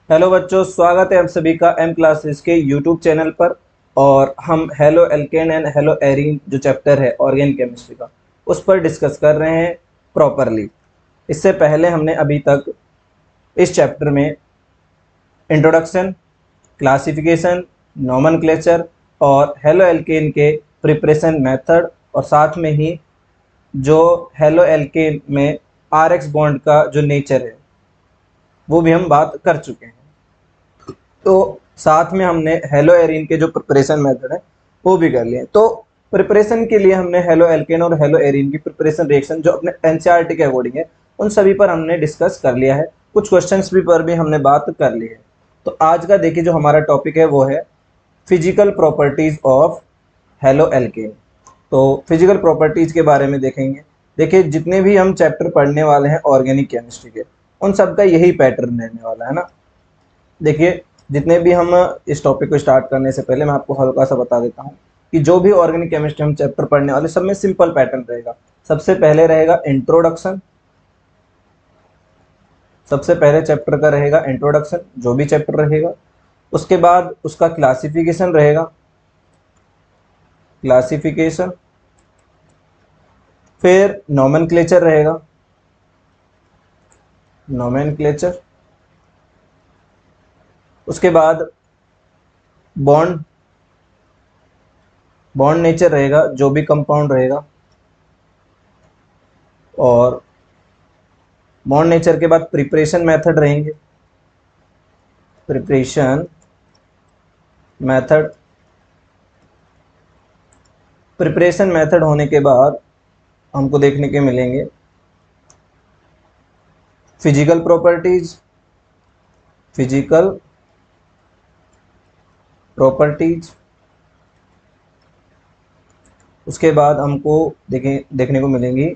Hello बच्चों, स्वागत है आप सभी का एम क्लासेस के यूट्यूब चैनल पर। और हम halo alkane and hello arene जो चैप्टर है ऑर्गेनिक केमिस्ट्री का, उस पर डिस्कस कर रहे हैं प्रॉपरली। इससे पहले हमने अभी तक इस चैप्टर में इंट्रोडक्शन, क्लासिफिकेशन, नोमेनक्लेचर और हेलो एल्केन के प्रिपरेशन मेथड और साथ में ही जो हेलो एल्केन में आर एक्स बॉन्ड का जो नेचर है वो भी हम बात कर चुके हैं। तो साथ में हमने हेलो एरीन के जो प्रिपरेशन मेथड है वो भी कर लिए। तो प्रिपरेशन के लिए हमने हेलो एल्केन और हेलो एरीन की प्रिपरेशन रिएक्शन जो अपने एनसीईआरटी के अकॉर्डिंग है उन सभी पर हमने डिस्कस कर लिया है। कुछ क्वेश्चंस भी पर भी हमने बात कर ली है। तो आज का देखिए जो हमारा टॉपिक है वो है physical properties of halo alkane. तो फिजिकल प्रॉपर्टीज के बारे में देखेंगे। देखिए जितने भी हम चैप्टर पढ़ने वाले हैं ऑर्गेनिक केमिस्ट्री के, उन सब का यही पैटर्न रहने वाला है ना। देखिए जितने भी हम इस टॉपिक को स्टार्ट करने से पहले मैं आपको हल्का सा बता देता हूँ कि जो भी ऑर्गेनिक केमिस्ट्री हम चैप्टर पढ़ने वाले सब में सिंपल पैटर्न रहेगा। सबसे पहले रहेगा इंट्रोडक्शन। सबसे पहले चैप्टर का रहेगा इंट्रोडक्शन, जो भी चैप्टर रहेगा। उसके बाद उसका क्लासिफिकेशन रहेगा, क्लासिफिकेशन। फिर नोमेनक्लेचर रहेगा, नोमेनक्लेचर। उसके बाद बॉन्ड, बॉन्ड नेचर रहेगा, जो भी कंपाउंड रहेगा। और बॉन्ड नेचर के बाद प्रिपरेशन मेथड रहेंगे, प्रिपरेशन मेथड। प्रिपरेशन मेथड होने के बाद हमको देखने के मिलेंगे फिजिकल प्रॉपर्टीज, फिजिकल प्रॉपर्टीज। उसके बाद हमको देखने को मिलेंगी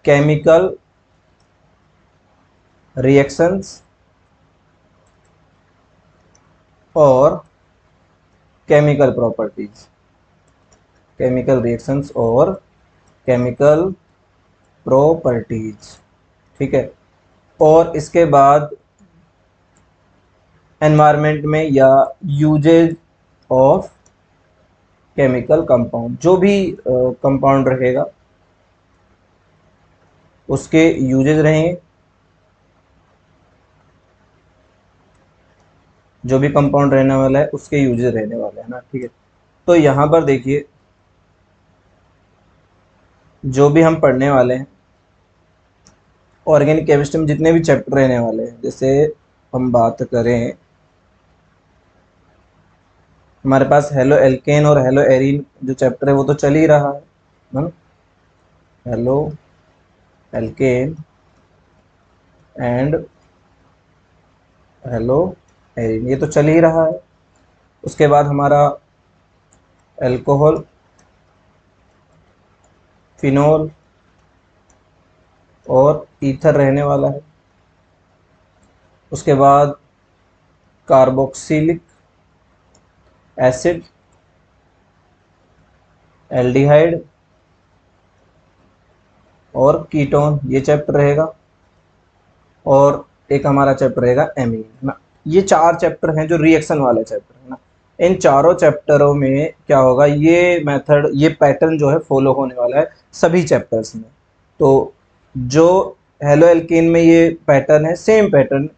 केमिकल रिएक्शंस और केमिकल प्रॉपर्टीज, केमिकल रिएक्शंस और केमिकल प्रॉपर्टीज। ठीक है। और इसके बाद एनवायरनमेंट में या यूजेज ऑफ केमिकल कंपाउंड, जो भी कंपाउंड रहेगा उसके यूजेज रहेंगे, जो भी कंपाउंड रहने वाला है उसके यूजेज रहने वाले हैं ना। ठीक है। तो यहाँ पर देखिए जो भी हम पढ़ने वाले हैं ऑर्गेनिक केमिस्ट्री में जितने भी चैप्टर रहने वाले हैं, जैसे हम बात करें हमारे पास हेलो एल्केन और हेलो एरीन जो चैप्टर है वो तो चल ही रहा है ना। Halo alkane and hello arene ये तो चल ही रहा है। उसके बाद हमारा अल्कोहल, फिनोल और ईथर रहने वाला है। उसके बाद कार्बोक्सिलिक एसिड, एल्डिहाइड और कीटोन, ये चैप्टर रहेगा। और एक हमारा चैप्टर रहेगा एमीन ना। ये चार चैप्टर हैं जो रिएक्शन वाले चैप्टर है ना। इन चारों चैप्टरों में क्या होगा, ये मेथड, ये पैटर्न जो है फॉलो होने वाला है सभी चैप्टर्स में। तो जो हेलो एल्केन में ये पैटर्न है, सेम पैटर्न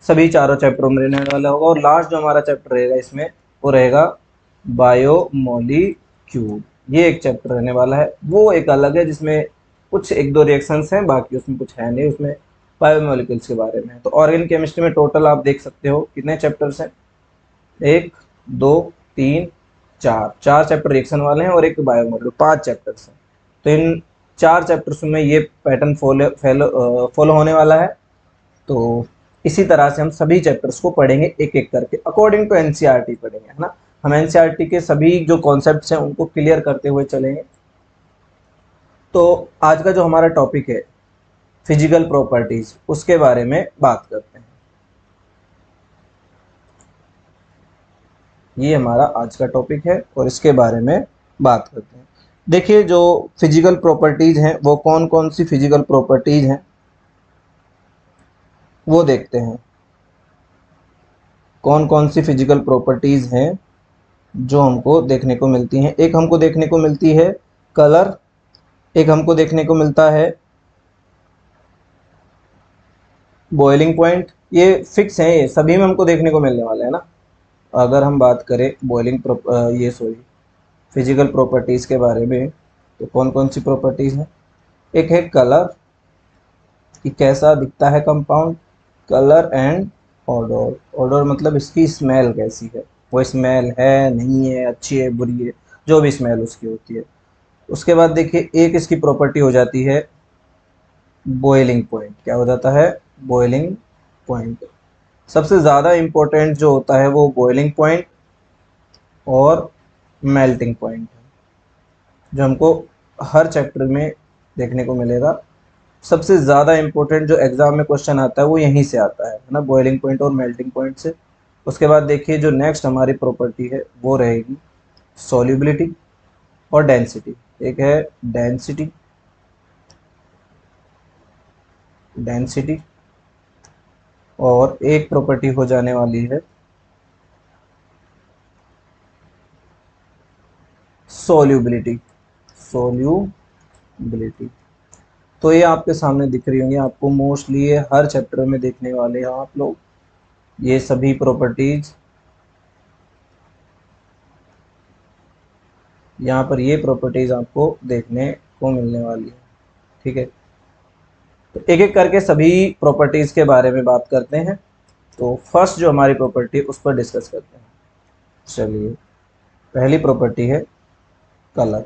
सभी चारों चैप्टरों में रहने वाला होगा। और लास्ट जो हमारा चैप्टर रहेगा इसमें वो रहेगा बायोमोलिक्यूल। ये एक चैप्टर रहने वाला है, वो एक अलग है जिसमें कुछ एक दो रिएक्शंस हैं, बाकी उसमें कुछ है नहीं। उसमें बायोमोलिक्यूल्स के बारे में। तो ऑर्गेनिक केमिस्ट्री में टोटल आप देख सकते हो कितने चैप्टर्स हैं, एक, दो, तीन, चार। चार चैप्टर रिएक्शन वाले हैं और एक बायोमोलिक्यूल, पांच चैप्टर्स हैं। तो इन चार चैप्टर्स में ये पैटर्न फॉलो होने वाला है। तो इसी तरह से हम सभी चैप्टर्स को पढ़ेंगे एक एक करके, अकॉर्डिंग टू एनसीईआरटी पढ़ेंगे, है ना। हम एनसीईआरटी के सभी जो कॉन्सेप्ट्स हैं उनको क्लियर करते हुए चलेंगे। तो आज का जो हमारा टॉपिक है फिजिकल प्रॉपर्टीज, उसके बारे में बात करते हैं। ये हमारा आज का टॉपिक है और इसके बारे में बात करते हैं। देखिए जो फिजिकल प्रॉपर्टीज हैं वो कौन कौन सी फिजिकल प्रॉपर्टीज हैं। वो देखते हैं कौन कौन सी फिजिकल प्रॉपर्टीज हैं जो हमको देखने को मिलती हैं। एक हमको देखने को मिलती है कलर, एक हमको देखने को मिलता है बॉइलिंग पॉइंट। ये फिक्स है, ये सभी में हमको देखने को मिलने वाला है ना। अगर हम बात करें ये सॉरी फिजिकल प्रॉपर्टीज़ के बारे में, तो कौन कौन सी प्रॉपर्टीज़ हैं। एक है कलर, कि कैसा दिखता है कंपाउंड। कलर एंड ऑडोर, ऑडोर मतलब इसकी स्मेल कैसी है, वो स्मेल है नहीं है, अच्छी है बुरी है, जो भी स्मेल उसकी होती है। उसके बाद देखिए एक इसकी प्रॉपर्टी हो जाती है बॉइलिंग पॉइंट। क्या हो जाता है? Boiling point. सबसे ज़्यादा इम्पोर्टेंट जो होता है वो बॉइलिंग पॉइंट और मेल्टिंग पॉइंट है, जो हमको हर चैप्टर में देखने को मिलेगा। सबसे ज़्यादा इम्पोर्टेंट जो एग्ज़ाम में क्वेश्चन आता है वो यहीं से आता है ना, बॉइलिंग पॉइंट और मेल्टिंग पॉइंट से। उसके बाद देखिए जो नेक्स्ट हमारी प्रॉपर्टी है वो रहेगी सॉल्युबिलिटी और डेंसिटी। एक है डेंसिटी, डेंसिटी, और एक प्रॉपर्टी हो जाने वाली है सॉल्युबिलिटी, सॉल्युबिलिटी। तो ये आपके सामने दिख रही होंगी आपको, मोस्टली ये हर चैप्टर में देखने वाले हैं आप लोग, ये सभी प्रॉपर्टीज। यहाँ पर ये प्रॉपर्टीज आपको देखने को मिलने वाली है। ठीक है, तो एक एक करके सभी प्रॉपर्टीज के बारे में बात करते हैं। तो फर्स्ट जो हमारी प्रॉपर्टी उस पर डिस्कस करते हैं। चलिए, पहली प्रॉपर्टी है कलर।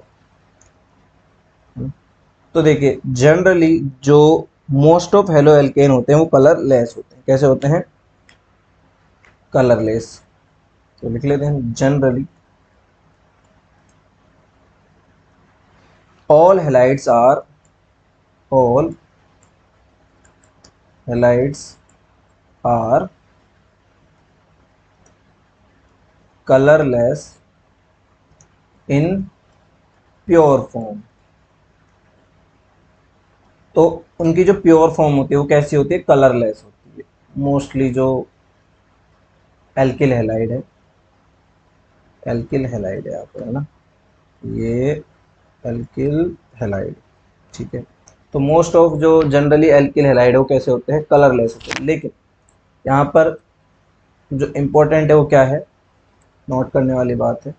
तो देखिए जनरली जो मोस्ट ऑफ हेलो एल्केन होते हैं वो कलर लेस होते हैं। कैसे होते हैं? कलरलेस। तो लिख लेते हैं generally all halides are all halides are colorless in pure form। तो उनकी जो प्योर फॉर्म होती है वो कैसी होती है? कलरलेस होती है। मोस्टली जो एल्किल हैलाइड है, एल्किल हैलाइड है यहाँ पर, है ना, ये एल्किल हैलाइड। ठीक है, तो मोस्ट ऑफ जो जनरली एल्किल हैलाइड है वो कैसे होते हैं? कलरलेस होते हैं। लेकिन यहाँ पर जो इम्पोर्टेंट है वो क्या है, नोट करने वाली बात है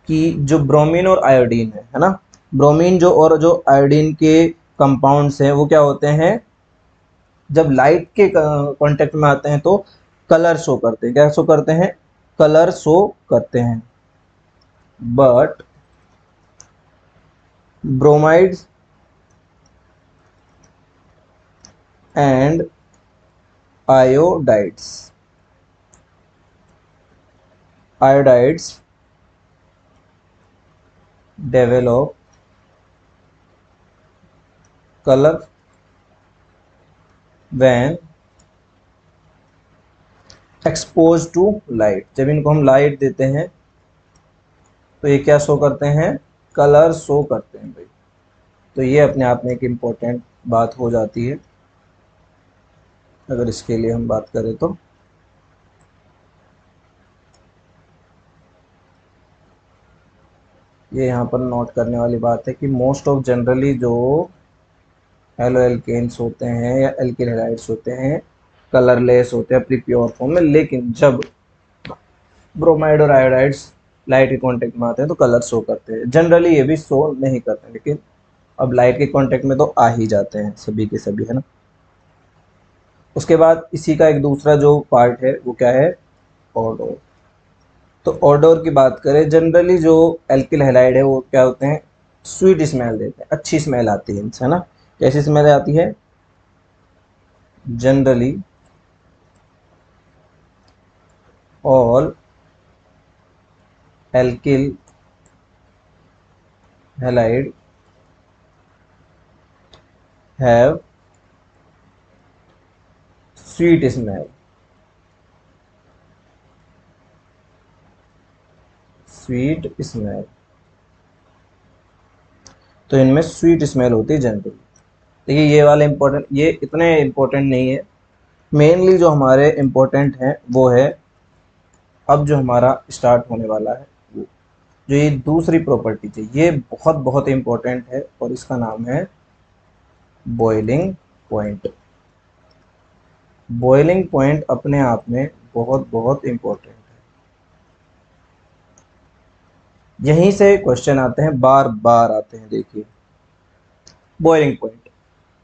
कि जो ब्रोमीन और आयोडीन है ना, ब्रोमीन जो और जो आयोडीन के कंपाउंड्स हैं वो क्या होते हैं, जब लाइट के कांटेक्ट में आते हैं तो कलर शो करते हैं। क्या शो करते हैं? कलर शो करते हैं। But bromides and iodides, iodides develop colour when expose to light. जब इनको हम लाइट देते हैं तो ये क्या शो करते हैं? कलर शो करते हैं भाई। तो ये अपने आप में एक इम्पोर्टेंट बात हो जाती है अगर इसके लिए हम बात करें तो। ये यहाँ पर नोट करने वाली बात है कि मोस्ट ऑफ जनरली जो हेलो एल्केन्स होते हैं या एल्किल हैलाइड्स होते हैं कलरलेस होते हैं अपनी प्योर फॉर्म में। लेकिन जब ब्रोमाइड और आयोडाइड्स लाइट के कांटेक्ट में आते हैं तो कलर शो करते हैं। जनरली ये भी शो नहीं करते, लेकिन अब लाइट के कांटेक्ट में तो आ ही जाते हैं सभी के सभी, है ना। उसके बाद इसी का एक दूसरा जो पार्ट है वो क्या है? ऑडोर। तो ऑडोर की बात करें, जनरली जो एल्किल हैलाइड है वो क्या होते हैं? स्वीट स्मेल देते हैं, अच्छी स्मेल आती है इनसे, है ना। कैसी स्मेल आती है? Generally all alkyl halide have sweet smell, sweet smell. तो इनमें स्वीट स्मेल होती है जनरली। देखिए ये वाला इंपॉर्टेंट, ये इतने इंपॉर्टेंट नहीं है, मेनली जो हमारे इम्पोर्टेंट हैं वो है, अब जो हमारा स्टार्ट होने वाला है वो जो ये दूसरी प्रॉपर्टी थी, ये बहुत बहुत इम्पोर्टेंट है और इसका नाम है बॉइलिंग पॉइंट। बॉइलिंग पॉइंट अपने आप में बहुत बहुत इम्पोर्टेंट है। यहीं से क्वेश्चन आते हैं, बार बार आते हैं। देखिए बॉइलिंग पॉइंट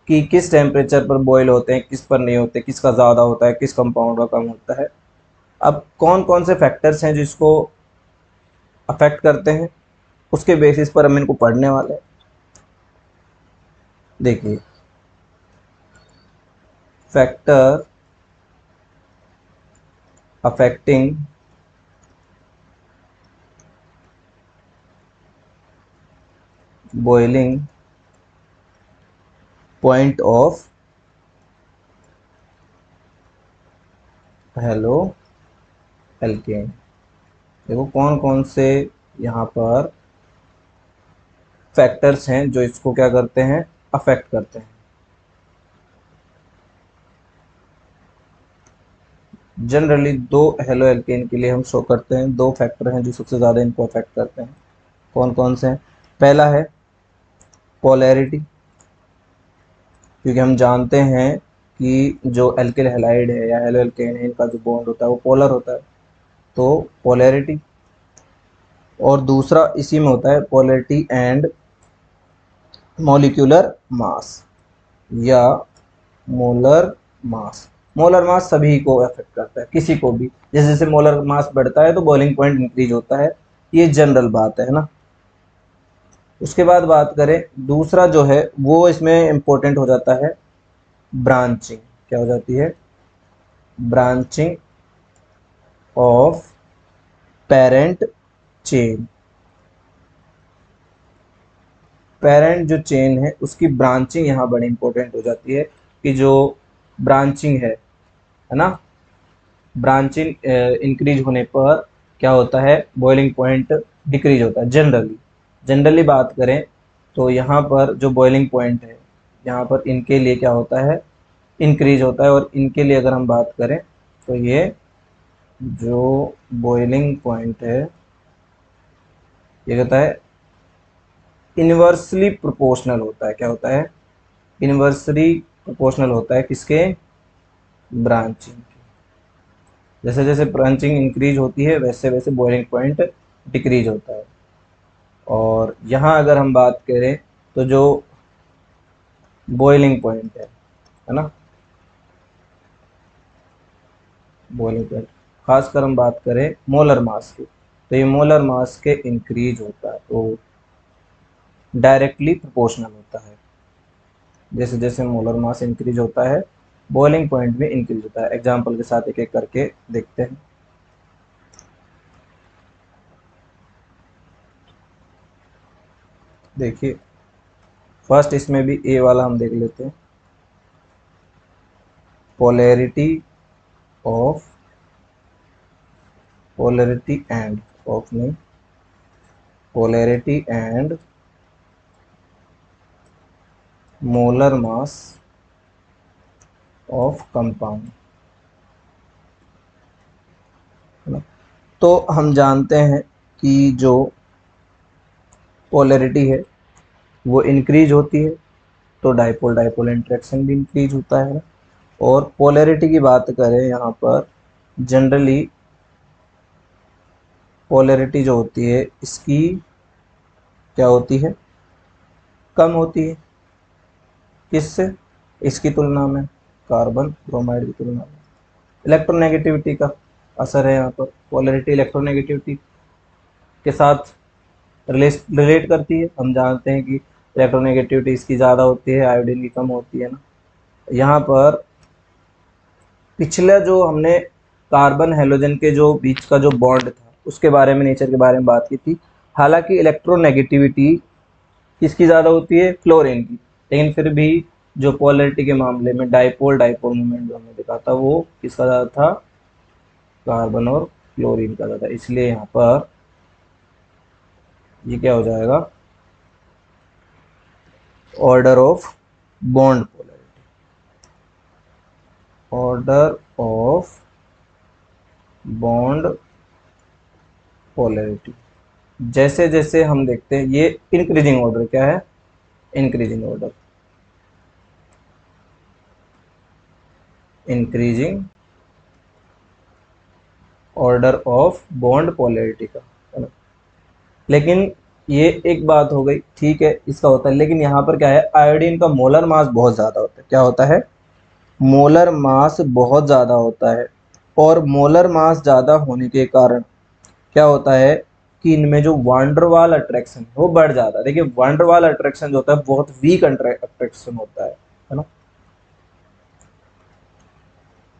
कि किस टेम्परेचर पर बॉयल होते हैं, किस पर नहीं होते, किसका ज़्यादा होता है, किस कंपाउंड का कम होता है। अब कौन कौन से फैक्टर्स हैं जो इसको अफेक्ट करते हैं, उसके बेसिस पर हम इनको पढ़ने वाले हैं। देखिए factor affecting boiling point of halo alkane. देखो कौन कौन से यहाँ पर फैक्टर्स हैं जो इसको क्या करते हैं, अफेक्ट करते हैं। जनरली दो हेलो एल्केन के लिए हम शो करते हैं, दो फैक्टर हैं जो सबसे ज़्यादा इनको अफेक्ट करते हैं। कौन कौन से हैं? पहला है पोलैरिटी, क्योंकि हम जानते हैं कि जो एल्किल हैलाइड है या हेलो एल्केन है, इनका जो बॉन्ड होता है वो पोलर होता है, तो पोलैरिटी। और दूसरा इसी में होता है पोलैरिटी एंड मॉलिक्यूलर मास या मोलर मास। मोलर मास सभी को अफेक्ट करता है, किसी को भी। जैसे जैसे मोलर मास बढ़ता है तो बॉइलिंग पॉइंट इंक्रीज होता है, ये जनरल बात है ना। उसके बाद बात करें, दूसरा जो है वो इसमें इंपॉर्टेंट हो जाता है ब्रांचिंग। क्या हो जाती है? Branching of parent chain. Parent जो चेन है उसकी ब्रांचिंग यहाँ बड़ी इंपॉर्टेंट हो जाती है, कि जो ब्रांचिंग है ना, ब्रांचिंग इंक्रीज होने पर क्या होता है, बॉइलिंग पॉइंट डिक्रीज होता है। जनरली बात करें तो यहाँ पर जो बॉइलिंग पॉइंट है, यहाँ पर इनके लिए क्या होता है, इंक्रीज होता है। और इनके लिए अगर हम बात करें तो ये जो बॉइलिंग पॉइंट है ये कहता है इन्वर्सली प्रोपोर्शनल होता है। क्या होता है? इन्वर्सली प्रोपोर्शनल होता है किसके? ब्रांचिंग। जैसे जैसे ब्रांचिंग इंक्रीज होती है वैसे वैसे बॉइलिंग पॉइंट डिक्रीज होता है। और यहाँ अगर हम बात करें तो जो बॉइलिंग पॉइंट है ना, बॉइलिंग पॉइंट, खासकर हम बात करें मोलर मास की, तो ये मोलर मास के इंक्रीज होता है, तो डायरेक्टली प्रोपोर्शनल होता है। जैसे जैसे मोलर मास इंक्रीज होता है बॉइलिंग पॉइंट भी इंक्रीज होता है। एग्जाम्पल के साथ एक एक करके देखते हैं। देखिए फर्स्ट इसमें भी ए वाला हम देख लेते हैं, polarity of, polarity and, of नहीं, polarity and molar mass of compound. तो हम जानते हैं कि जो पोलैरिटी है वो इंक्रीज होती है तो डाइपोल डाइपोल इंटरेक्शन भी इंक्रीज होता है। और पोलैरिटी की बात करें यहाँ पर, जनरली पोलैरिटी जो होती है इसकी क्या होती है, कम होती है। किससे? इसकी तुलना में, कार्बन ब्रोमाइड की तुलना में। इलेक्ट्रोनेगेटिविटी का असर है यहाँ पर। पोलैरिटी इलेक्ट्रोनेगेटिविटी के साथ रिलेट करती है। हम जानते हैं कि इलेक्ट्रोनेगेटिविटी इसकी ज़्यादा होती है, आयोडीन की कम होती है ना। यहाँ पर पिछला जो हमने कार्बन हेलोजन के जो बीच का जो बॉन्ड था उसके बारे में, नेचर के बारे में बात की थी। हालांकि इलेक्ट्रोनेगेटिविटी किसकी ज़्यादा होती है? क्लोरीन की। लेकिन फिर भी जो पोलैरिटी के मामले में डाइपोल डाइपोल मूवमेंट जो हमने देखा था वो किसका ज़्यादा था? कार्बन और क्लोरीन का ज़्यादा। इसलिए यहाँ पर ये क्या हो जाएगा, order of bond polarity. Order of bond polarity. जैसे जैसे हम देखते हैं ये इंक्रीजिंग ऑर्डर, क्या है, increasing order, increasing order of bond polarity का, है ना। लेकिन ये एक बात हो गई, ठीक है, इसका होता है, लेकिन यहाँ पर क्या है, आयोडीन का मोलर मास बहुत ज़्यादा होता है। क्या होता है, मोलर मास बहुत ज़्यादा होता है। और मोलर मास ज़्यादा होने के कारण क्या होता है कि इनमें जो वांडरवाल अट्रैक्शन वो बढ़ जाता है। देखिए वांडरवाल अट्रैक्शन जो होता है बहुत वीक अट्रैक्शन होता है ना।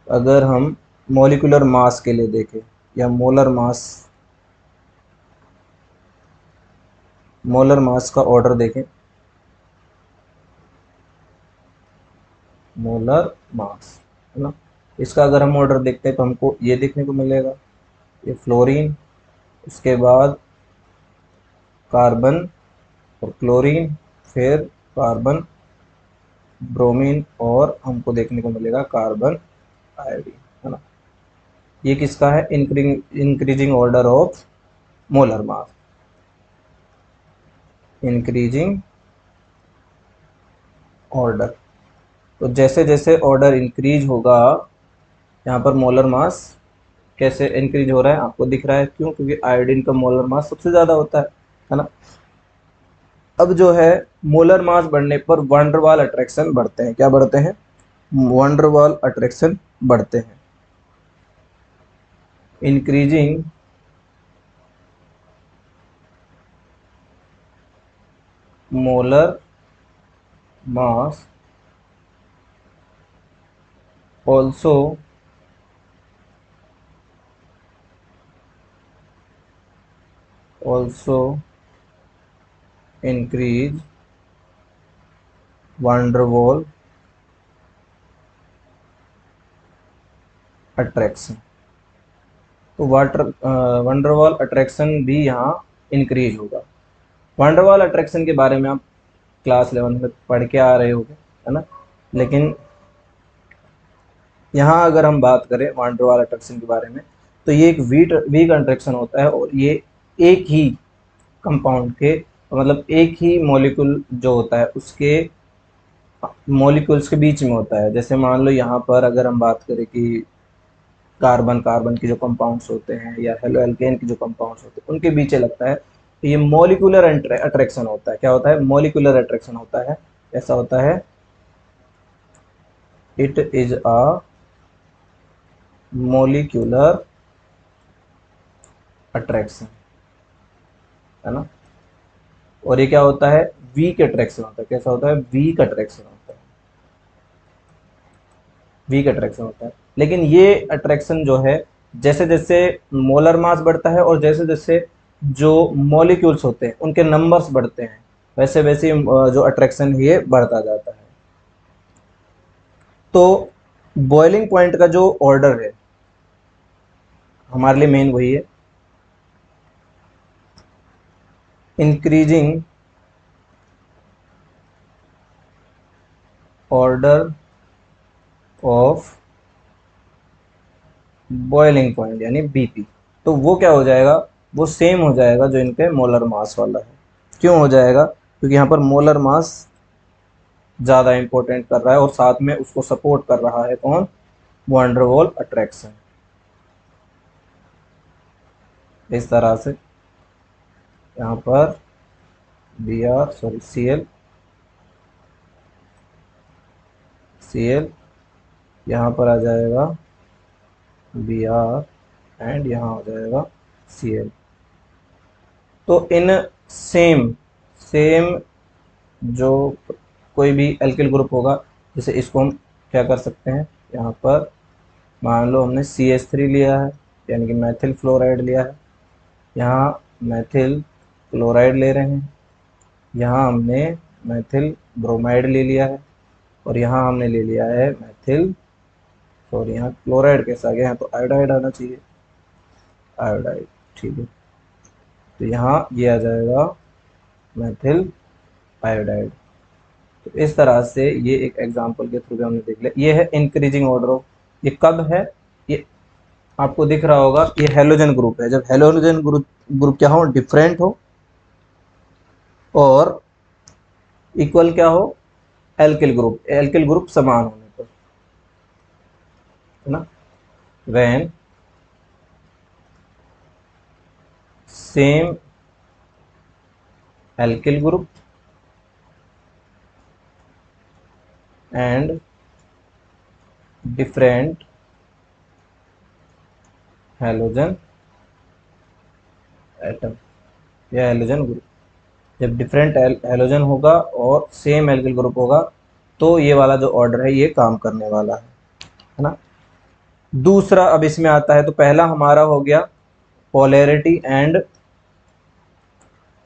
अगर हम मॉलिक्यूलर मास के लिए देखें या मोलर मास का ऑर्डर देखें, मोलर मास, है ना, इसका अगर हम ऑर्डर देखते हैं तो हमको ये देखने को मिलेगा, ये फ्लोरीन, उसके बाद कार्बन और क्लोरीन, फिर कार्बन ब्रोमीन, और हमको देखने को मिलेगा कार्बन आयोडीन, है ना। ये किसका है, increasing order of molar mass, increasing order. तो जैसे जैसे ऑर्डर इंक्रीज होगा, यहाँ पर मोलर मास कैसे इंक्रीज हो रहा है आपको दिख रहा है, क्यों, क्योंकि आयोडीन का मोलर मास सबसे ज़्यादा होता है ना। अब जो है मोलर मास बढ़ने पर वंडरवाल अट्रैक्शन बढ़ते हैं, क्या बढ़ते हैं, वंडरवाल अट्रैक्शन बढ़ते हैं। Increasing molar mass also increase van der Waal attraction. तो वंडरवॉल अट्रैक्शन भी यहाँ इंक्रीज होगा। वंडरवॉल अट्रैक्शन के बारे में आप क्लास 11 में पढ़ के आ रहे होगे, है ना। लेकिन यहाँ अगर हम बात करें वंडरवॉल अट्रैक्शन के बारे में, तो ये एक वीक अट्रैक्शन होता है, और ये एक ही कंपाउंड के, मतलब एक ही मॉलिक्यूल जो होता है उसके मॉलिक्यूल्स के बीच में होता है। जैसे मान लो यहाँ पर अगर हम बात करें कि कार्बन कार्बन के जो कंपाउंड्स होते हैं या हेलो एल्केन के जो कंपाउंड्स होते हैं उनके बीच लगता है, तो ये मॉलिक्यूलर अट्रैक्शन होता है। क्या होता है, मॉलिक्यूलर अट्रैक्शन होता है। ऐसा होता है, it is a molecular attraction, है ना। और ये क्या होता है, वीक अट्रैक्शन होता है। कैसा होता है, वीक अट्रैक्शन होता है, वीक अट्रैक्शन होता है। लेकिन ये अट्रैक्शन जो है, जैसे जैसे मोलर मास बढ़ता है और जैसे जैसे जो मॉलिक्यूल्स होते हैं उनके नंबर्स बढ़ते हैं, वैसे वैसे जो अट्रैक्शन ये बढ़ता जाता है। तो बॉइलिंग पॉइंट का जो ऑर्डर है हमारे लिए मेन वही है, increasing order of boiling point यानी बीपी। तो वो क्या हो जाएगा, वो सेम हो जाएगा जो इनके मोलर मास वाला है। क्यों हो जाएगा, क्योंकि यहाँ पर मोलर मास ज़्यादा इंपॉर्टेंट कर रहा है और साथ में उसको सपोर्ट कर रहा है कौन, वैन डर वाल अट्रैक्शन। इस तरह से यहाँ पर सी एल यहाँ पर आ जाएगा Br एंड यहाँ हो जाएगा Cl। तो इन सेम सेम जो कोई भी एल्किल ग्रुप होगा, जैसे इसको हम क्या कर सकते हैं, यहाँ पर मान लो हमने CH3 लिया है यानी कि मैथिल फ्लोराइड लिया है, यहाँ मैथिल क्लोराइड ले रहे हैं, यहाँ हमने मैथिल ब्रोमाइड ले लिया है, और यहाँ हमने ले लिया है मैथिल, और यहाँ क्लोराइड कैसा आ गया, यहाँ तो आयोडाइड आना चाहिए, आयोडाइड, ठीक है। तो यहाँ ये आ जाएगा मैथिल आयोडाइड। तो इस तरह से ये एक एग्जांपल के थ्रू हमने देख लिया, ये है इंक्रीजिंग ऑर्डर ऑफ ये कब है, ये आपको दिख रहा होगा, ये हेलोजन ग्रुप है। जब हेलोजन ग्रुप ग्रुप क्या हो, डिफरेंट हो और इक्वल क्या हो, एल्किल ग्रुप समान होने पर, है ना। When same alkyl group and different halogen atom या हेलोजन ग्रुप, जब डिफरेंट हेलोजन होगा और सेम एल्किल ग्रुप होगा तो ये वाला जो ऑर्डर है ये काम करने वाला है ना। दूसरा अब इसमें आता है, तो पहला हमारा हो गया पोलैरिटी एंड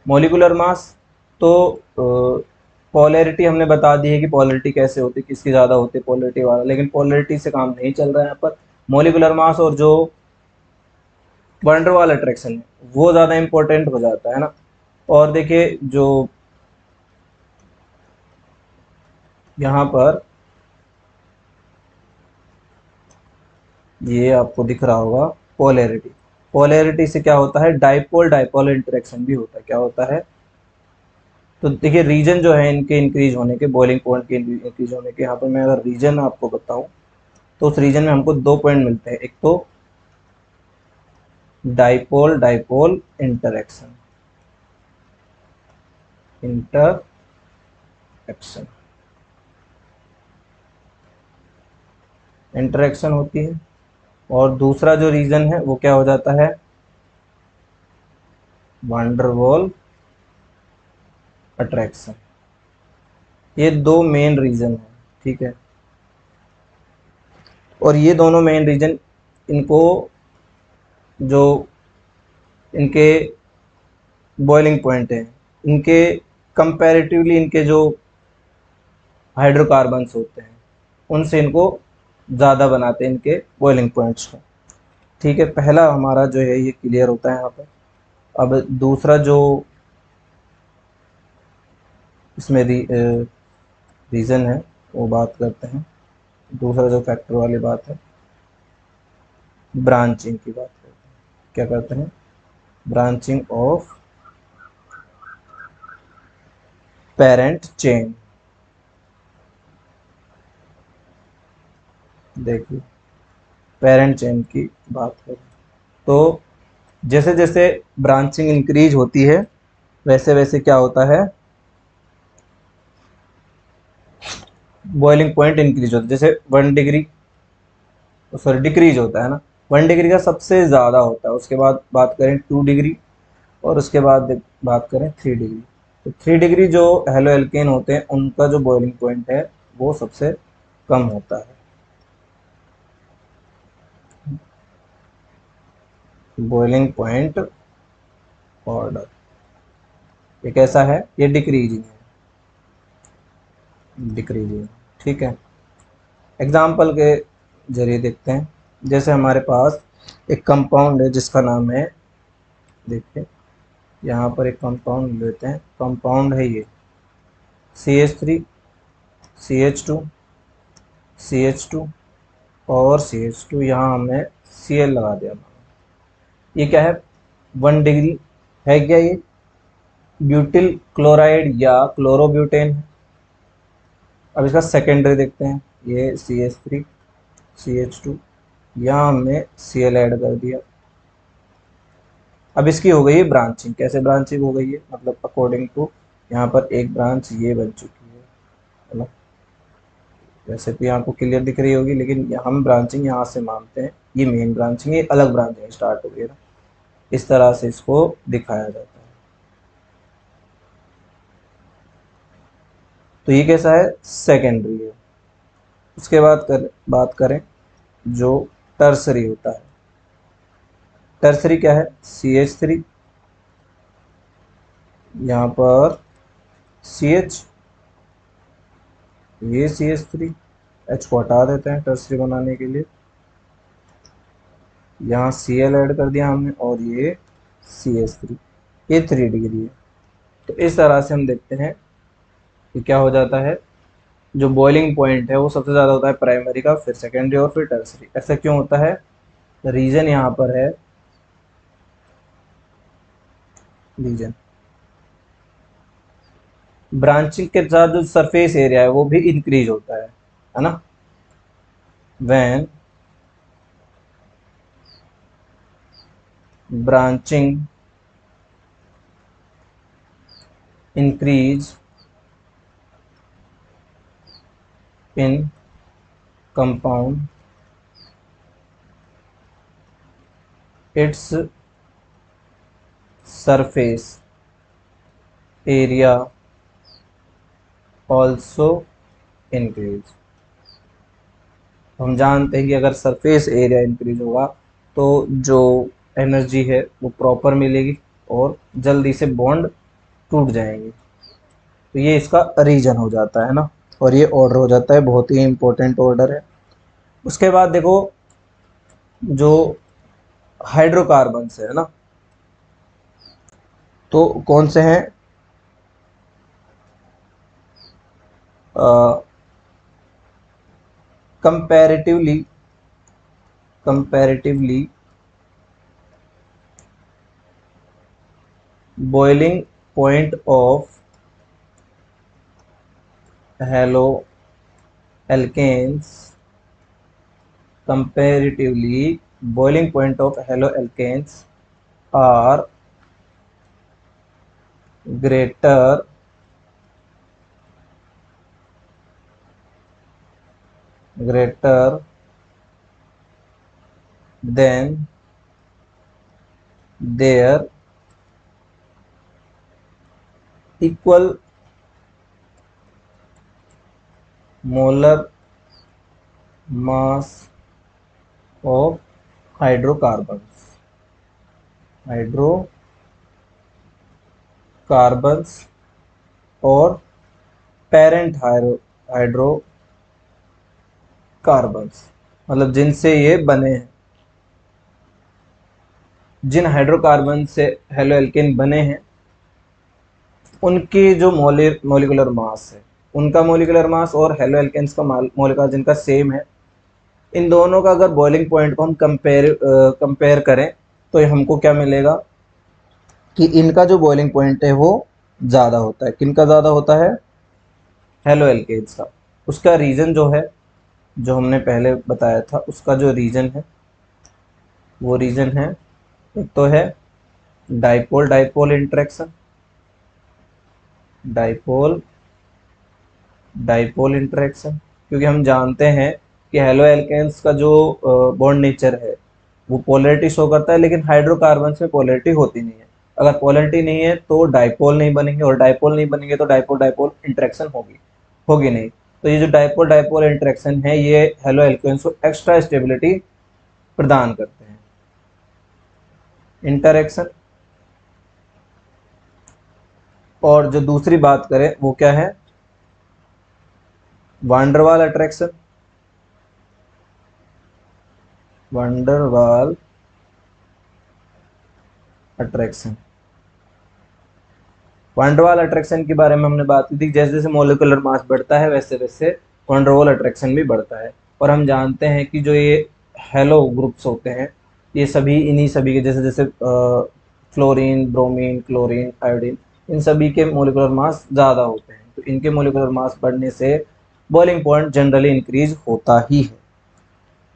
मॉलिक्यूलर मास। तो पोलैरिटी हमने बता दी है कि पोलैरिटी कैसे होती है, किसकी ज़्यादा होती है, पोलैरिटी वाला, लेकिन पोलैरिटी से काम नहीं चल रहा है यहाँ पर। मॉलिक्यूलर मास और जो वंडर वाल अट्रैक्शन है वो ज़्यादा इंपॉर्टेंट हो जाता है ना। और देखिए जो यहाँ पर ये आपको दिख रहा होगा पोलैरिटी, पोलैरिटी से क्या होता है, डाइपोल डाइपोल इंटरेक्शन भी होता है। क्या होता है, तो देखिए रीजन जो है इनके इंक्रीज होने के, बॉइलिंग पॉइंट के इंक्रीज होने के, यहाँ पर मैं अगर रीजन आपको बताऊं तो उस रीजन में हमको 2 पॉइंट मिलते हैं। एक तो dipole dipole interaction, interaction interaction होती है। और दूसरा जो रीजन है वो क्या हो जाता है, वांडरवॉल अट्रैक्शन। ये 2 मेन रीजन है, ठीक है। और ये दोनों मेन रीजन, इनको जो इनके बॉइलिंग पॉइंट है, इनके कंपैरेटिवली इनके जो हाइड्रोकार्बन्स होते हैं उनसे इनको ज़्यादा बनाते हैं इनके बॉइलिंग पॉइंट्स को। ठीक है, पहला हमारा जो है ये क्लियर होता है यहाँ पर। अब दूसरा जो इसमें रीज़न है वो बात करते हैं। दूसरा जो फैक्टर वाली बात है, ब्रांचिंग की बात करते हैं। क्या करते हैं, ब्रांचिंग ऑफ पेरेंट चेन। देखिए पेरेंट चेन की बात करें तो जैसे जैसे ब्रांचिंग इंक्रीज होती है वैसे वैसे क्या होता है, बॉइलिंग पॉइंट इंक्रीज होता है। जैसे 1 डिग्री, सॉरी डिक्रीज होता है ना, 1 डिग्री का सबसे ज़्यादा होता है। उसके बाद बात करें 2 डिग्री, और उसके बाद बात करें 3 डिग्री। तो 3 डिग्री जो हेलो एल्केन होते हैं उनका जो बॉइलिंग पॉइंट है वो सबसे कम होता है। बॉइलिंग पॉइंट ऑर्डर ये कैसा है, ये डिक्रीजिंग है, डिक्रीजिंग। ठीक है, एग्जाम्पल के जरिए देखते हैं। जैसे हमारे पास एक कंपाउंड है जिसका नाम है, देखिए यहाँ पर एक कंपाउंड लेते हैं, कंपाउंड है ये CH3 CH2 CH2 और CH2, यहाँ हमने Cl लगा दिया। ये क्या है, 1 डिग्री है क्या ये, ब्यूटिल क्लोराइड या क्लोरोब्यूटेन है। अब इसका सेकेंडरी देखते हैं, ये CH3 CH2, यहाँ हमने Cl ऐड कर दिया। अब इसकी हो गई है ब्रांचिंग। कैसे ब्रांचिंग हो गई है, मतलब अकॉर्डिंग टू यहाँ पर एक ब्रांच ये बन चुकी है ना। वैसे तो यहाँ को क्लियर दिख रही होगी, लेकिन हम ब्रांचिंग यहाँ से मानते हैं, ये मेन ब्रांचिंग, ये अलग ब्रांचिंग स्टार्ट हो गई ना। इस तरह से इसको दिखाया जाता है। तो ये कैसा है, सेकेंडरी है। उसके बाद बात करें जो टर्सरी होता है। टर्सरी क्या है, CH3, यहाँ पर CH, ये CH3, H को हटा देते हैं टर्सरी बनाने के लिए, यहाँ Cl ऐड कर दिया हमने, और ये CH3, ये 3 डिग्री है। तो इस तरह से हम देखते हैं कि क्या हो जाता है, जो बॉइलिंग पॉइंट है वो सबसे ज़्यादा होता है प्राइमरी का, फिर सेकेंडरी और फिर टर्सरी। ऐसा क्यों होता है? रीजन यहाँ पर है, रीजन ब्रांचिंग के साथ जो सरफेस एरिया है वो भी इंक्रीज होता है ना। When branching increase in compound its surface area also increase. हम जानते हैं कि अगर सरफेस एरिया इंक्रीज होगा तो जो एनर्जी है वो प्रॉपर मिलेगी और जल्दी से बॉन्ड टूट जाएंगे। तो ये इसका रीजन हो जाता है ना, और ये ऑर्डर हो जाता है, बहुत ही इंपॉर्टेंट ऑर्डर है। उसके बाद देखो जो हाइड्रोकार्बन्स है ना, तो कौन से हैं? Comparatively comparatively boiling point of halo alkanes comparatively boiling point of haloalkanes are greater than their equal molar mass of hydrocarbons और पेरेंट हाइड्रोकार्बन्स, मतलब जिनसे ये बने हैं, जिन हाइड्रोकार्बन से हेलोएल्केन बने हैं उनकी जो मोलिकुलर मास है, उनका मोलिकुलर मास और हेलोएल्केन्स का मोलिकुलर जिनका सेम है, इन दोनों का अगर बॉइलिंग पॉइंट को हम कंपेयर करें तो ये हमको क्या मिलेगा कि इनका जो बॉइलिंग पॉइंट है वो ज़्यादा होता है। किनका ज़्यादा होता है? हेलोएल्केन्स का। उसका रीज़न जो है, जो हमने पहले बताया था, उसका जो रीज़न है वो रीज़न है, एक तो है dipole dipole interaction, dipole dipole interaction, क्योंकि हम जानते हैं कि हेलोएल्केन्स का जो बॉन्ड नेचर है वो पोलैरिटी शो करता है, लेकिन हाइड्रोकार्बन्स में पोलैरिटी होती नहीं है। अगर पोलैरिटी नहीं है तो डाइपोल नहीं बनेंगे, और डाइपोल नहीं बनेंगे तो डाइपोल डाइपोल इंटरेक्शन होगी होगी नहीं। तो ये जो डाइपोल डाइपोल इंटरेक्शन है ये हेलोएल्केन्स को एक्स्ट्रा स्टेबिलिटी प्रदान करते हैं। इंटरेक्शन, और जो दूसरी बात करें वो क्या है? Van der Waal attraction, van der Waal attraction. Van der Waal attraction के बारे में हमने बात की थी, जैसे जैसे मोलिकुलर मास बढ़ता है वैसे वैसे वांडरवाल अट्रैक्शन भी बढ़ता है। और हम जानते हैं कि जो ये हेलो ग्रुप्स होते हैं ये सभी इन्हीं सभी के, जैसे जैसे फ्लोरीन, ब्रोमीन, क्लोरीन, आयोडीन, इन सभी के मोलिकुलर मास ज़्यादा होते हैं, तो इनके मोलिकुलर मास बढ़ने से बॉइलिंग पॉइंट जनरली इंक्रीज होता ही है।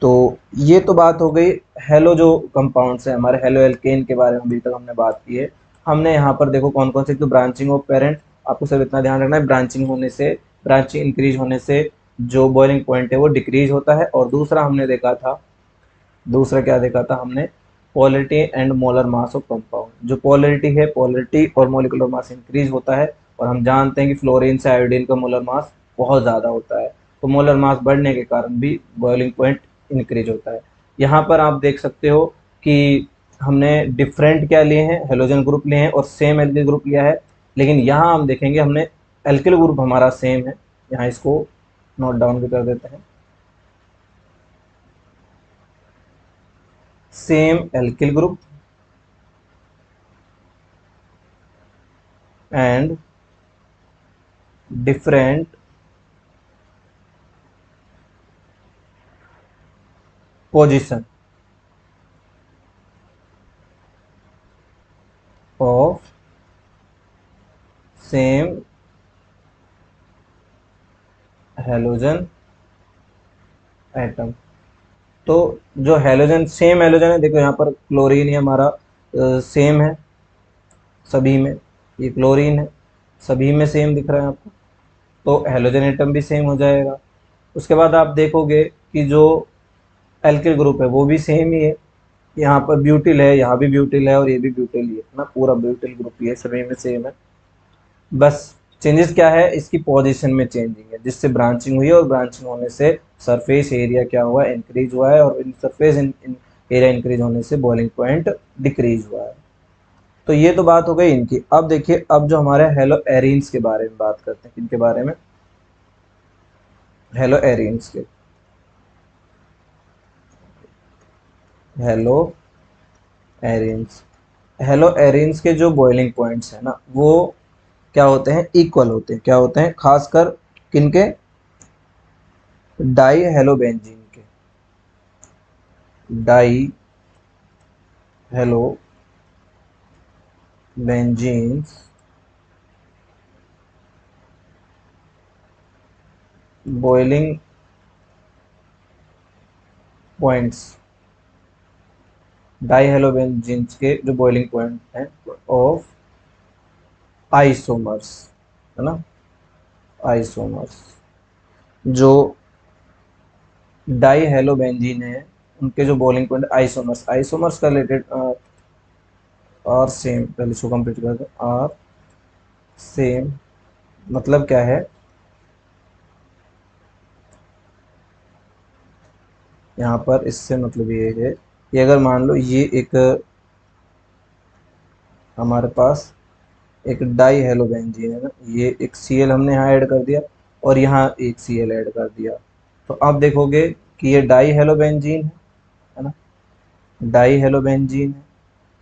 तो ये तो बात हो गई हेलो जो कंपाउंड्स हैं हमारे, हेलो एल्केन के बारे में अभी तक हमने बात की है। हमने यहाँ पर देखो कौन कौन से, तो ब्रांचिंग ऑफ पेरेंट, आपको सब इतना ध्यान रखना है, ब्रांचिंग होने से, ब्रांचिंग इंक्रीज होने से जो बॉइलिंग पॉइंट है वो डिक्रीज होता है। और दूसरा हमने देखा था, दूसरा क्या देखा था हमने? Polarity and molar mass of compound. जो पोलैरिटी है, पोलैरिटी और मोलिकुलर मास इंक्रीज होता है, और हम जानते हैं कि फ्लोरीन से आयोडीन का मोलर मास बहुत ज़्यादा होता है, तो मोलर मास बढ़ने के कारण भी बॉइलिंग पॉइंट इंक्रीज होता है। यहाँ पर आप देख सकते हो कि हमने डिफरेंट क्या लिए हैं, हेलोजन ग्रुप लिए हैं और सेम एल्किल ग्रुप लिया है, लेकिन यहाँ हम देखेंगे हमने एल्किल ग्रुप हमारा सेम है। यहाँ इसको नोट डाउन भी कर देते हैं, same alkyl group and different position of same halogen atom. तो जो हेलोजन, सेम हेलोजन है, देखो यहाँ पर क्लोरीन ही हमारा सेम है सभी में, ये क्लोरीन है, सभी में सेम दिख रहा है आपको, तो हेलोजन एटम भी सेम हो जाएगा। उसके बाद आप देखोगे कि जो एल्किल ग्रुप है वो भी सेम ही है, यहाँ पर ब्यूटिल है, यहाँ भी ब्यूटिल है, और ये भी ब्यूटिल ही है ना, पूरा ब्यूटिल ग्रुप ही है, सभी में सेम है। बस चेंजेस क्या है, इसकी पोजीशन में चेंजिंग है, जिससे ब्रांचिंग हुई है, और ब्रांचिंग होने से सरफेस एरिया क्या हुआ, इंक्रीज हुआ है, और इन सरफेस एरिया इंक्रीज होने से बॉइलिंग पॉइंट डिक्रीज हुआ है। तो ये तो बात हो गई इनकी। अब देखिए, अब जो हमारे हेलो एरीन्स के बारे में बात करते हैं, किनके बारे में, हेलो एरीन्स के। हेलो एरीन्स, हेलो एरीन्स के जो बॉइलिंग पॉइंट्स है ना, वो क्या होते हैं, इक्वल होते हैं। क्या होते हैं, खासकर किनके, डाई हेलो बेंजीन के, die halo benzenes boiling points, die halo benzenes के जो बॉइलिंग पॉइंट हैं ऑफ आइसोमर्स, है ना, आइसोमर्स, जो डाई हेलो बेंजीन है उनके जो बॉइलिंग पॉइंट आइसोमर्स, आइसोमर्स का रिलेटेड आर सेम, पहले इसको कंप्लीट कर दो, आर सेम मतलब क्या है, यहाँ पर इससे मतलब ये है कि अगर मान लो ये एक हमारे पास एक डाई हेलो बेंजीन है ना, ये एक Cl हमने यहाँ ऐड कर दिया, और यहाँ एक Cl ऐड कर दिया, तो आप देखोगे कि ये डाई हेलो बेंजीन है ना, डाई हेलो बेंजीन है,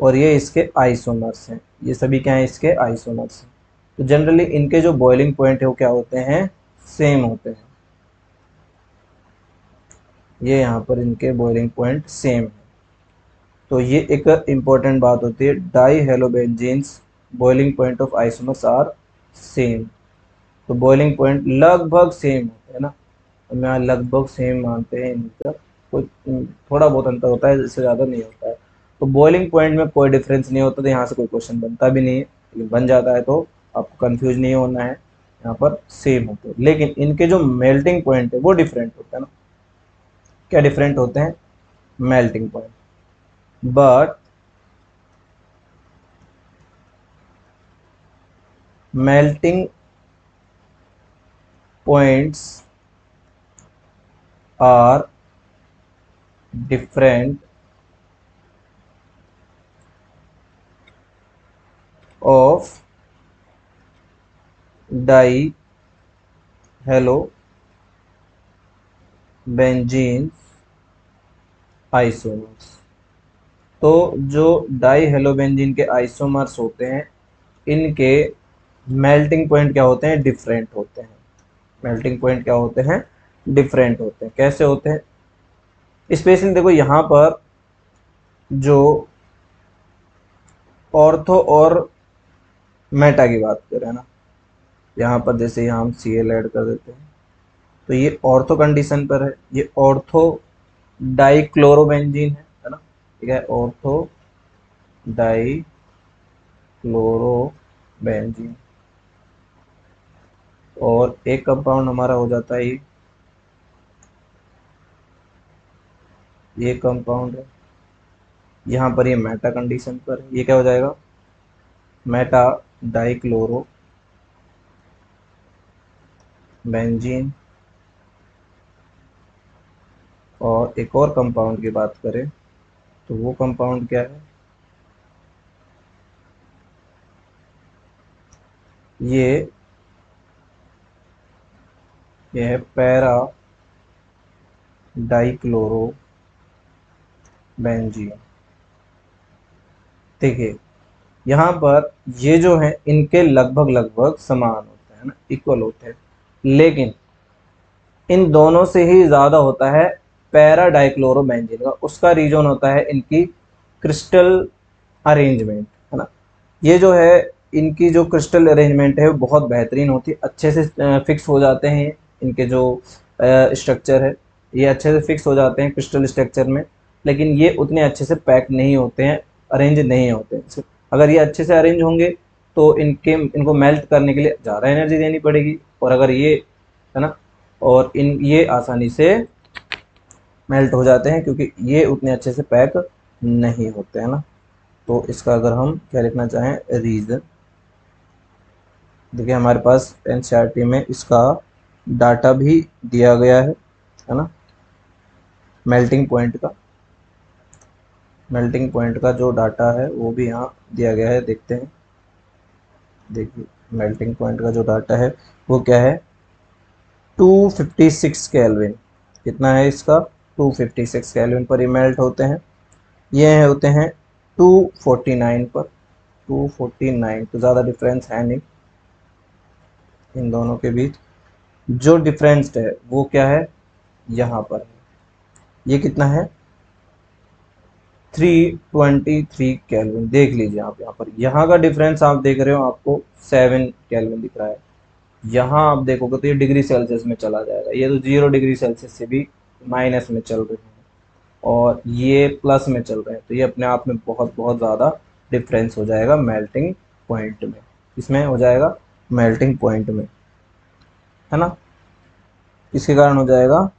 और ये इसके आइसोमर्स हैं, ये सभी क्या हैं, इसके आइसोमर्स हैं। तो जनरली इनके जो बॉइलिंग पॉइंट है वो क्या होते हैं, सेम होते हैं, ये यहाँ पर इनके बॉइलिंग पॉइंट सेम है। तो ये एक इम्पोर्टेंट बात होती है, di halo benzenes boiling point of isomers are same. तो बॉइलिंग पॉइंट लगभग सेम होते हैं ना, तो मैं लगभग सेम मानते हैं इनका, कोई थोड़ा बहुत अंतर होता है, इससे ज़्यादा नहीं होता है। तो बॉइलिंग पॉइंट में कोई डिफरेंस नहीं होता, तो यहाँ से कोई क्वेश्चन बनता भी नहीं है, लेकिन बन जाता है तो आपको कंफ्यूज नहीं होना है, यहाँ पर सेम होते हैं। लेकिन इनके जो मेल्टिंग पॉइंट है वो डिफरेंट होता है ना, क्या डिफरेंट होते हैं, melting point, but melting points are different of dihalobenzenes isomers. तो जो डाईहेलोबेंजीन के आइसोमर्स होते हैं, इनके मेल्टिंग पॉइंट क्या होते हैं, डिफरेंट होते हैं। मेल्टिंग पॉइंट क्या होते हैं, डिफरेंट होते हैं। कैसे होते हैं, स्पेशली देखो यहाँ पर जो ऑर्थो और मेटा की बात करें ना, यहाँ पर जैसे यहाँ हम Cl ऐड कर देते हैं, तो ये ऑर्थो कंडीशन पर है, ये ऑर्थो डाइक्लोरोबेंजीन है ना, ठीक है, ऑर्थो डाइक्लोरोबेंजीन। और एक कंपाउंड हमारा हो जाता है ये कंपाउंड है, यहाँ पर ये मेटा कंडीशन पर है, ये क्या हो जाएगा, मेटा डाइक्लोरो बेंजीन। और एक और कंपाउंड की बात करें तो वो कंपाउंड क्या है, ये है पैरा डाइक्लोरो बेंजीन। देखिए यहाँ पर ये जो है इनके लगभग लगभग समान होते हैं ना, इक्वल होते हैं, लेकिन इन दोनों से ही ज़्यादा होता है पैरा डाइक्लोरोबेंजीन का, उसका रीजन होता है इनकी क्रिस्टल अरेंजमेंट, है ना। ये जो है इनकी जो क्रिस्टल अरेंजमेंट है वो बहुत बेहतरीन होती है, अच्छे से फिक्स हो जाते हैं इनके जो स्ट्रक्चर है, ये अच्छे से फिक्स हो जाते हैं क्रिस्टल स्ट्रक्चर में। लेकिन ये उतने अच्छे से पैक नहीं होते हैं, अरेंज नहीं होते हैं। अगर ये अच्छे से अरेंज होंगे तो इनको मेल्ट करने के लिए ज़्यादा एनर्जी देनी पड़ेगी, और अगर ये, है ना, और ये आसानी से मेल्ट हो जाते हैं क्योंकि ये उतने अच्छे से पैक नहीं होते हैं ना। तो इसका अगर हम क्या लिखना चाहें, रीज़न, देखिए हमारे पास एनसीईआरटी में इसका डाटा भी दिया गया है ना। मेल्टिंग पॉइंट का, जो डाटा है वो भी यहाँ दिया गया है, देखते हैं। देखिए मेल्टिंग पॉइंट का जो डाटा है वो क्या है, 256 केल्विन। कितना है इसका, 256 केल्विन पर ये मेल्ट होते हैं। ये होते हैं 249 पर, 249, तो ज़्यादा डिफरेंस है नहीं इन दोनों के बीच। जो डिफरेंस है वो क्या है, यहाँ पर है। ये कितना है, 323 केल्विन। देख लीजिए आप यहाँ पर, यहाँ का डिफरेंस आप देख रहे हो, आपको 7 केल्विन दिख रहा है। यहाँ आप देखोगे तो ये डिग्री सेल्सियस में चला जाएगा, ये तो 0 डिग्री सेल्सियस से भी माइनस में चल रहे हैं, और ये प्लस में चल रहे हैं। तो ये अपने आप में बहुत बहुत ज़्यादा डिफरेंस हो जाएगा मेल्टिंग पॉइंट में, इसमें हो जाएगा मेल्टिंग पॉइंट में, है ना। इसके कारण हो जाएगा,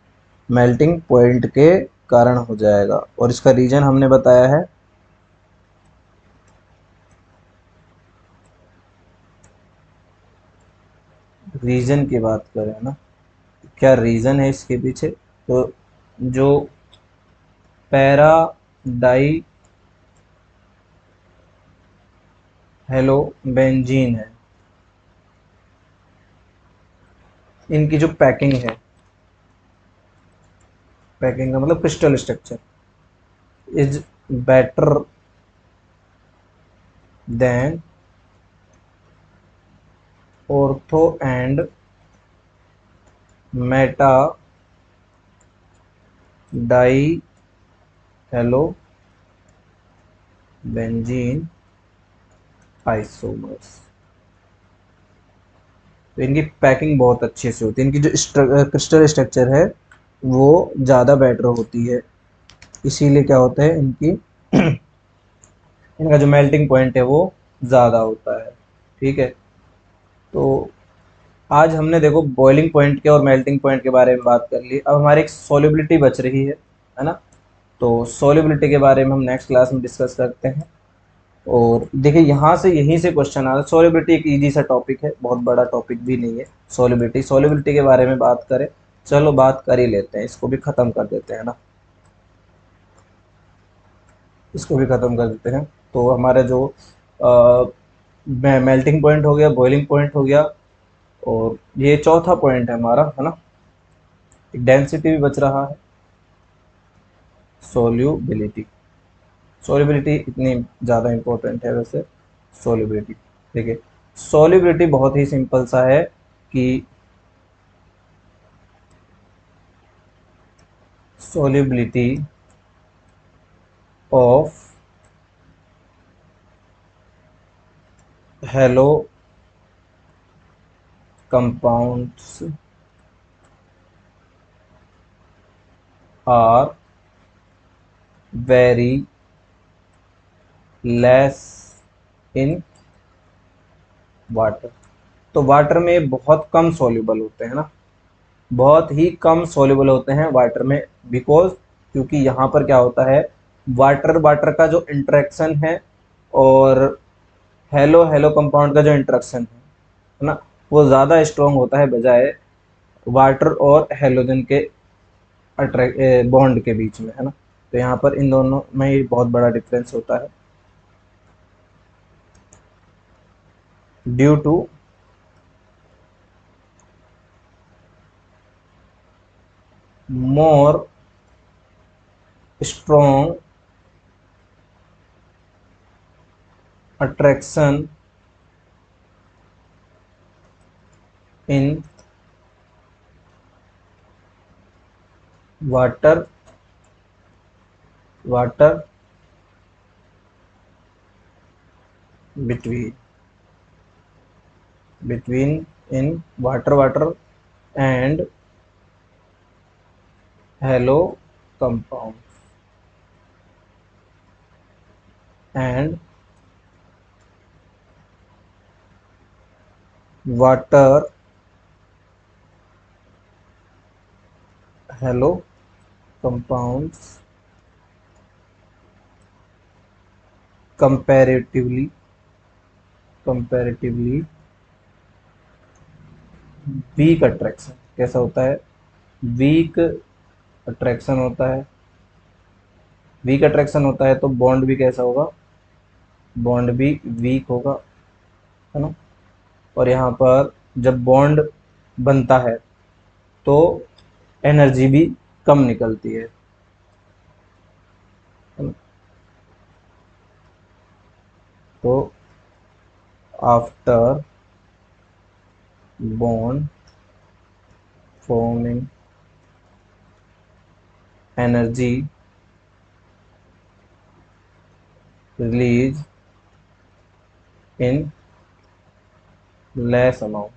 मेल्टिंग पॉइंट के कारण हो जाएगा। और इसका रीजन हमने बताया है, रीजन की बात करें ना, क्या रीजन है इसके पीछे, तो जो पैरा डाई हेलो बेंजीन है, इनकी जो पैकिंग है, पैकिंग का मतलब crystal structure, is better than ortho and Meta die hello benzene isomers. तो इनकी पैकिंग बहुत अच्छे से होती है, इनकी जो क्रिस्टल स्ट्रक्चर है वो ज़्यादा बेटर होती है, इसीलिए क्या होता है इनकी इनका जो मेल्टिंग पॉइंट है वो ज़्यादा होता है। ठीक है, तो आज हमने देखो बॉइलिंग पॉइंट के और मेल्टिंग पॉइंट के बारे में बात कर ली। अब हमारी एक सॉल्युबिलिटी बच रही है ना। तो सॉल्युबिलिटी के बारे में हम नेक्स्ट क्लास में डिस्कस करते हैं। और देखिए यहाँ से यहीं से क्वेश्चन आ रहा है। सॉल्युबिलिटी एक इजी सा टॉपिक है, बहुत बड़ा टॉपिक भी नहीं है। सॉल्युबिलिटी के बारे में बात करें, चलो बात कर ही लेते हैं, इसको भी ख़त्म कर देते हैं ना, इसको भी ख़त्म कर देते हैं। तो हमारा जो मेल्टिंग पॉइंट हो गया, बॉइलिंग पॉइंट हो गया, और ये चौथा पॉइंट है हमारा, है ना, डेंसिटी भी बच रहा है, सोल्यूबिलिटी। सोल्यूबिलिटी इतनी ज़्यादा इम्पोर्टेंट है वैसे, सोल्यूबिलिटी। देखिए सोल्यूबिलिटी बहुत ही सिंपल सा है कि solubility of halo compounds are very less in water. तो वाटर में बहुत कम सॉल्युबल होते हैं ना, बहुत ही कम सॉल्युबल होते हैं वाटर में, बिकॉज क्योंकि यहाँ पर क्या होता है, वाटर वाटर का जो इंटरेक्शन है और हेलो हेलो कंपाउंड का जो इंटरेक्शन है ना, वो ज़्यादा स्ट्रॉन्ग होता है बजाय वाटर और हेलोजन के बॉन्ड के बीच में, है ना। तो यहाँ पर इन दोनों में ये बहुत बड़ा डिफरेंस होता है, due to more strong attraction in water water between in water and halo compound and water halo compounds comparatively weak attraction. कैसा होता है? वीक अट्रैक्शन होता है। वीक अट्रैक्शन होता है तो बॉन्ड भी कैसा होगा? बॉन्ड भी वीक होगा, है ना। और यहाँ पर जब बॉन्ड बनता है तो एनर्जी भी कम निकलती है ना? तो after bond forming energy release in less amount,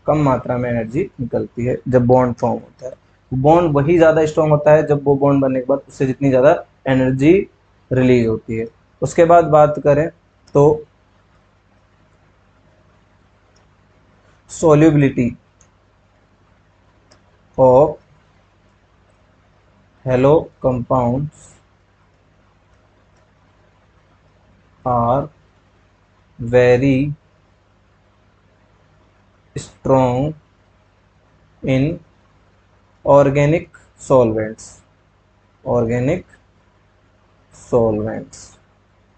कम मात्रा में एनर्जी निकलती है जब बॉन्ड फॉर्म होता है। बॉन्ड वही ज़्यादा स्ट्रॉन्ग होता है जब वो बॉन्ड बनने के बाद उससे जितनी ज़्यादा एनर्जी रिलीज होती है। उसके बाद बात करें तो solubility of halo compounds are very strong in organic solvents। organic solvents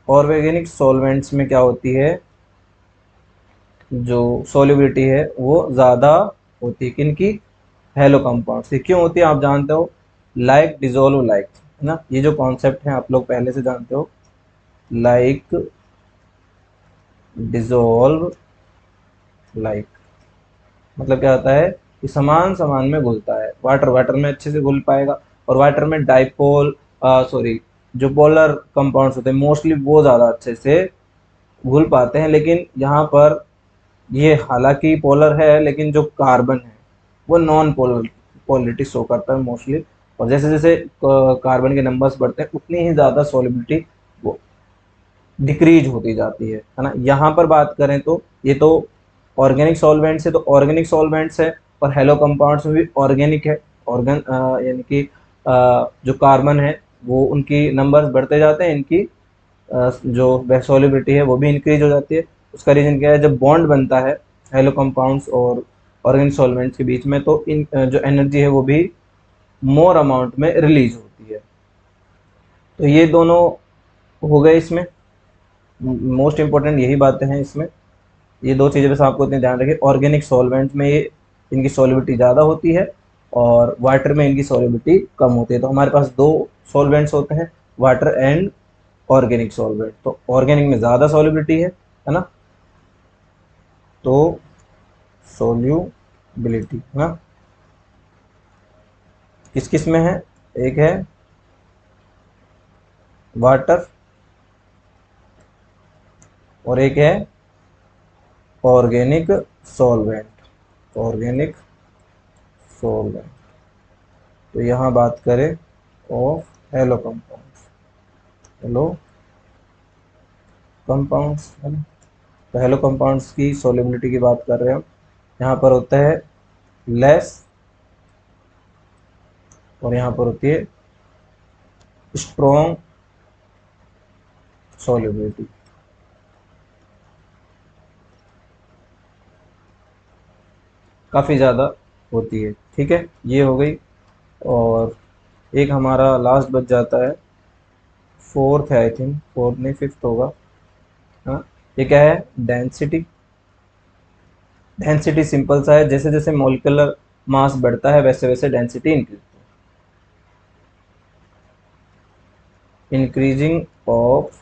organic solvents में क्या होती है? जो सॉल्युबिलिटी है वो ज़्यादा होती है किनकी? हेलो कंपाउंड से। क्यों होती है आप जानते हो? लाइक डिजोल्व लाइक, है ना। ये जो कॉन्सेप्ट है आप लोग पहले से जानते हो, लाइक डिजोल्व लाइक। मतलब क्या होता है कि समान समान में घुलता है। वाटर वाटर में अच्छे से घुल पाएगा, और वाटर में डाइपोल सॉरी जो पोलर कंपाउंड्स होते हैं मोस्टली वो ज़्यादा अच्छे से घुल पाते हैं। लेकिन यहाँ पर ये हालांकि पोलर है लेकिन जो कार्बन है वो नॉन पोलर पोलरिटी शो करता है मोस्टली। और जैसे जैसे कार्बन के नंबर्स बढ़ते हैं उतनी ही ज़्यादा सॉल्युबिलिटी वो डिक्रीज होती जाती है ना। यहाँ पर बात करें तो ये तो ऑर्गेनिक सॉल्वेंट्स है, तो ऑर्गेनिक सॉल्वेंट्स है और हेलो कंपाउंड्स में भी ऑर्गेनिक है। ऑर्गन यानी कि जो कार्बन है वो उनकी नंबर्स बढ़ते जाते हैं, इनकी जो सॉल्युबिलिटी है वो भी इंक्रीज हो जाती है। उसका रीजन क्या है? जब बॉन्ड बनता है हेलो कंपाउंड्स और ऑर्गेनिक सॉल्वेंट्स के बीच में तो इन जो एनर्जी है वो भी मोर अमाउंट में रिलीज होती है। तो ये दोनों हो गए इसमें, मोस्ट इंपॉर्टेंट यही बातें हैं इसमें। ये दो चीज़ें बस आपको इतने ध्यान रखें, ऑर्गेनिक सॉल्वेंट में ये इनकी सॉल्युबिलिटी ज़्यादा होती है और वाटर में इनकी सॉल्युबिलिटी कम होती है। तो हमारे पास दो सॉल्वेंट्स होते हैं, वाटर एंड ऑर्गेनिक सॉल्वेंट। तो ऑर्गेनिक में ज़्यादा सॉल्युबिलिटी है ना, तो सोल्यूबिलिटी है ना किस किस में है? एक है वाटर और एक है ऑर्गेनिक सॉल्वेंट। Organic solvent. तो यहाँ बात करें of halo compounds, hello compounds है ना। तो हेलो कंपाउंड्स की सॉल्युबिलिटी की बात कर रहे हैं हम। यहाँ पर होता है लेस और यहाँ पर होती है स्ट्रॉन्ग सॉल्युबिलिटी। काफ़ी ज़्यादा होती है। ठीक है, ये हो गई। और एक हमारा लास्ट बच जाता है, फोर्थ है आई थिंक, फोर्थ नहीं फिफ्थ होगा। हाँ, ये क्या है? डेंसिटी। डेंसिटी सिंपल सा है, जैसे जैसे मॉलिक्यूलर मास बढ़ता है वैसे वैसे density increasing of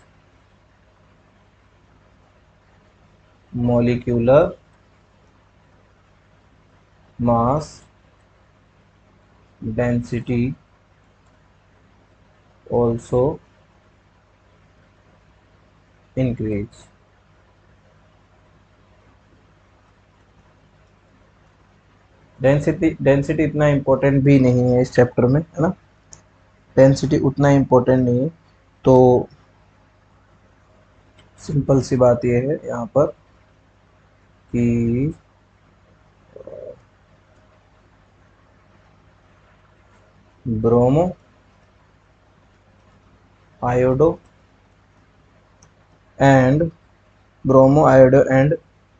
molecular mass density also increase। Density इतना इम्पोर्टेंट भी नहीं है इस चैप्टर में, है ना, डेंसिटी उतना इम्पोर्टेंट नहीं है। तो सिंपल सी बात यह है यहाँ पर कि bromo iodo and bromo iodo and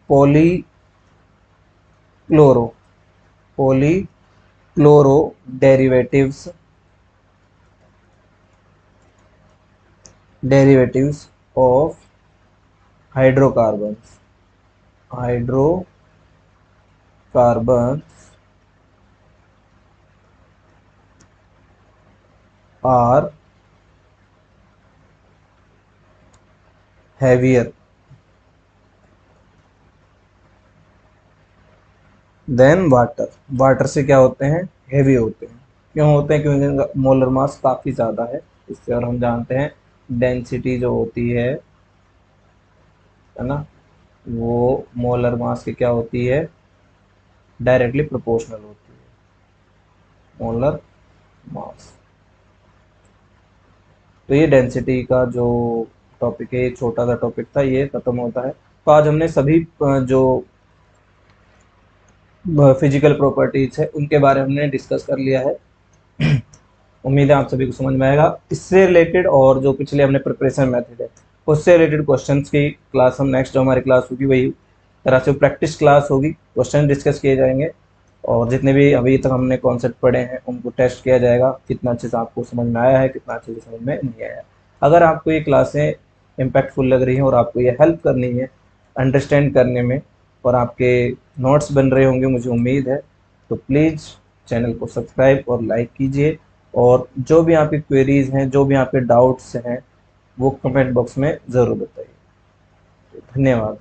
polychloro polychloro derivatives of hydrocarbons are heavier than water से क्या होते हैं, हेवी होते हैं। क्यों होते हैं, क्योंकि इनका मोलर मास काफ़ी ज़्यादा है इससे। और हम जानते हैं डेंसिटी जो होती है ना, वो मोलर मास की क्या होती है, डायरेक्टली प्रोपोर्शनल होती है, मोलर मास। तो ये डेंसिटी का जो टॉपिक है, ये छोटा सा टॉपिक था, ये खत्म होता है। तो आज हमने सभी जो फिजिकल प्रॉपर्टीज है उनके बारे में हमने डिस्कस कर लिया है। उम्मीद है आप सभी को समझ में आएगा। इससे रिलेटेड और जो पिछले हमने प्रिपरेशन मेथड है उससे रिलेटेड क्वेश्चंस की क्लास हम नेक्स्ट जो हमारी क्लास होगी वही तरह से प्रैक्टिस क्लास होगी, क्वेश्चन डिस्कस किए जाएंगे और जितने भी अभी तक हमने कॉन्सेप्ट पढ़े हैं उनको टेस्ट किया जाएगा, कितना अच्छे से आपको समझ में आया है, कितना अच्छे से समझ में नहीं आया। अगर आपको ये क्लासें इम्पैक्टफुल लग रही हैं और आपको ये हेल्प करनी है अंडरस्टैंड करने में और आपके नोट्स बन रहे होंगे मुझे उम्मीद है, तो प्लीज़ चैनल को सब्सक्राइब और लाइक कीजिए। और जो भी आपकी क्वेरीज हैं, जो भी आपके डाउट्स हैं, वो कमेंट बॉक्स में ज़रूर बताइए। धन्यवाद।